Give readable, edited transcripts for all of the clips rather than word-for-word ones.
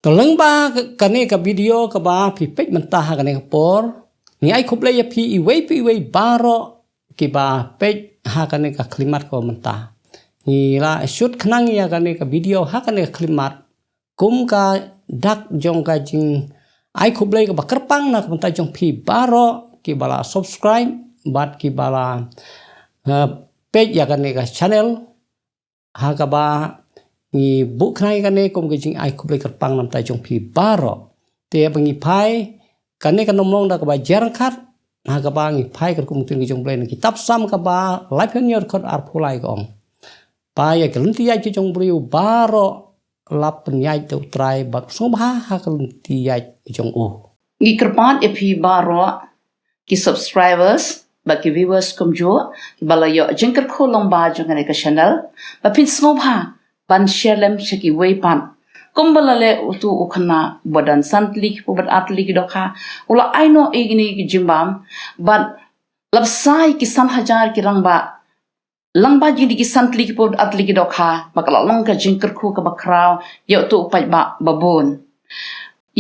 Tolong ba kane ka video ka ba pi page mentah kane ka por ni ai khup le ya pi iwei baro ki ba page ha kane ka klimat ko mentah ni la shoot khnang ya kane ka video ha kane ka klimat kum ka dak jong ka jing ai khup le ka ba kerpang na ka mentah jong pi baro ki bala subscribe bat ki bala page ya kane ka channel ha ka ba ni buk knai kane kum ke jing ai khup le kerpang nam tai jong pi baro te bangi pai kane ka nomong da ka ba jarang khat ha ka ba ngi pai ka kum tin ke jong ble ki tap sam ka ba life on your khot ar phulai ko ong pa ya ke lunti ya ki jong briu baro lap penyai tu trai bat so ba ha ka lunti ya ki jong ngi kerpat e pi baro ki subscribers ba ki viewers kum jo ki bala yo jengker kho long ba jong ne ka channel ba pin sngob ha ban shelem shaki way pan kumbala le utu ukhana bodan santlik pubat atlik dokha ula aino egini ki jimbam ban labsai ki san hajar ki rangba langba jidi ki santlik pubat atlik dokha bakala long ka jingker khu ka bakraw yo tu upai ba babon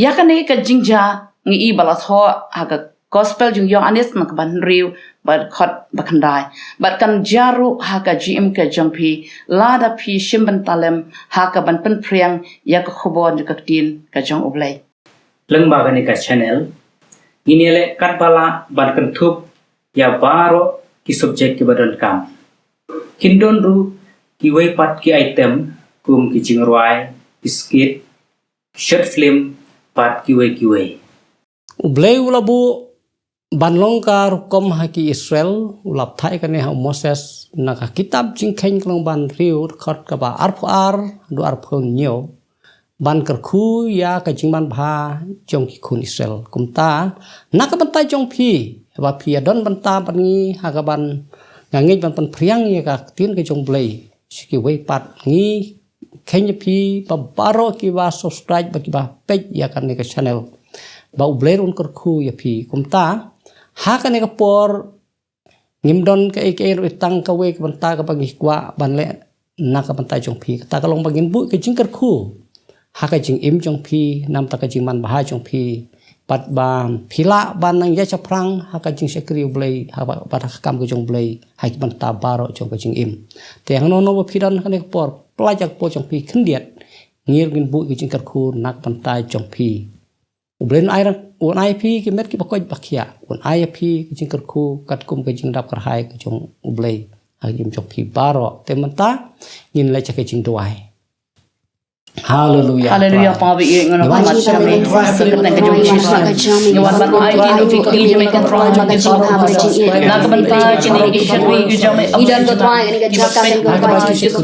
yakane ka jingja ngi i bala tho aga gospel jung yo anis nak ban riu bat khot bakandai bat kan jaru ha ka gm ka jongpi lada phi shimban talem ha ka ban pen priang ya ka khobon ka tin ka jong oblai leng bagani ka channel inele kat bala ban kan thup ya baro ki subject ki badan kam kindon ru ki way pat ki item kum ki jingruai skit short film pat ki way ublei ulabu banlong ka rukom haki Israel ulap thai kane ha Moses naka kitab jingkheng klong ban riu khot ka ba arpar du arphon nyo ban ker khu ya ka jingban bha jong ki khun Israel kumta naka bantai jong phi ba phi don banta bangi ha ka ban ngangej ban pan priang ya ka tin ka jong blei ki wei pat ngi khenya phi ba baro ki ba subscribe ba ki ba page ya kan ka channel ba ublei run ker khu ya phi kumta ha kane ka por ngimdon ka ek ru tang ka we ka banta ka bagi kwa ban le na ka banta jong phi ta ka long bagin bu ka jing ker khu ha ka jing im jong phi nam ta ka jing man ba jong phi pat ba phila ban nang ya chaprang ha ka jing sekri blei ha ba ta kam ka jong blei ha ki banta baro jong ka jing im te hang no no phi dan kane ka por plajak po jong phi khndiat ngir gin bu ka jing ker khu nak banta jong phi ublen ai un IP ki met ki bakoj bakia un IP ki jingker khu kat kum ke jing dap karhai ke jong ublei ha jim jok phi baro te manta nin le chake jing duai hallelujah hallelujah pa bi ngono ma cha me na ka jong Jesus ni wan ban ai ki no fi ko ni me kan tro ma ka jing ha ba jing na ka banta chini ki sharwi ki jong me idan ko try ni ka jaka kan ko pa ji ko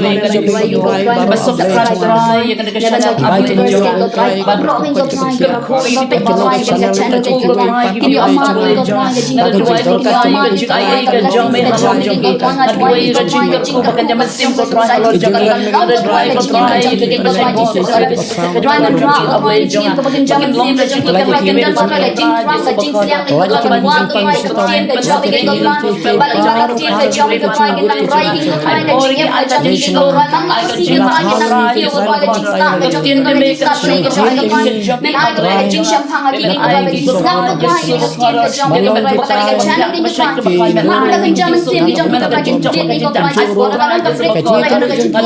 ba so ka try ye kan ka channel abi ko try ba ro min ko try ko ko i pe ko try ka channel ko ko try ki ni amma ko try ka jing na do ai ko ka ai ka jong me na jong ki na do ai ka jing ko ba kan jam sim ko try ko jong ka na try ko try ki ko try Kedua nak draw apa yang jing ke bagian jaman sim ke jing ke bagian dan apa ke jing draw ke jing siang ke bagian buang ke bagian kecil ke jauh ke jing ke balik ke kecil ke jauh ke bagian dan rai ke jing ke jing ke jing ke orang nang asi ke bagian dan dia ke bagian jing start ke jauh ke bagian start ke jauh ke bagian men ai ke jing siang phang ke jing ke bagian start ke bagian ke jauh ke bagian ke channel ke jing ke bagian jaman sim ke jauh ke bagian jing ke bagian sport ke bagian break ke bagian ke jing ke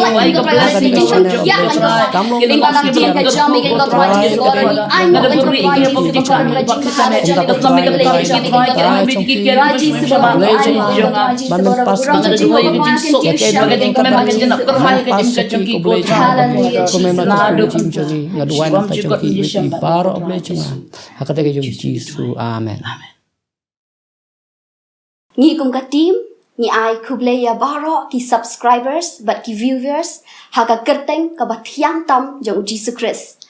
bagian ya ke Bang jing ka jam ke ko try ke ko ai no ke try ke ko try ke jing ka ne jing ka try ke jing ke ke raji se ba ai ban pas ke jing ko ke jing so ke ke jing ka me ma ke jing ko ma ke jing ka jing ki ko ko me ma ke jing jong ngaduan ta jong ki baro ble cuma hakata ke jong Jesu amen ni kum ka team ni ai khuble ya baro ki subscribers but ki viewers haga kerteng ka bathiang tam jong Jesus Christ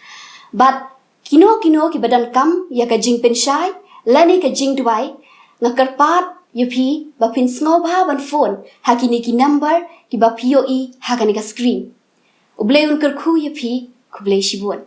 but kino ki badan kam ya ka jing pen shai lani ka jing duai nga karpat yupi ba pin sngo ba ban phone hakini ki number ki ba POE hakani ka screen uble un kar khu yupi khuble shibon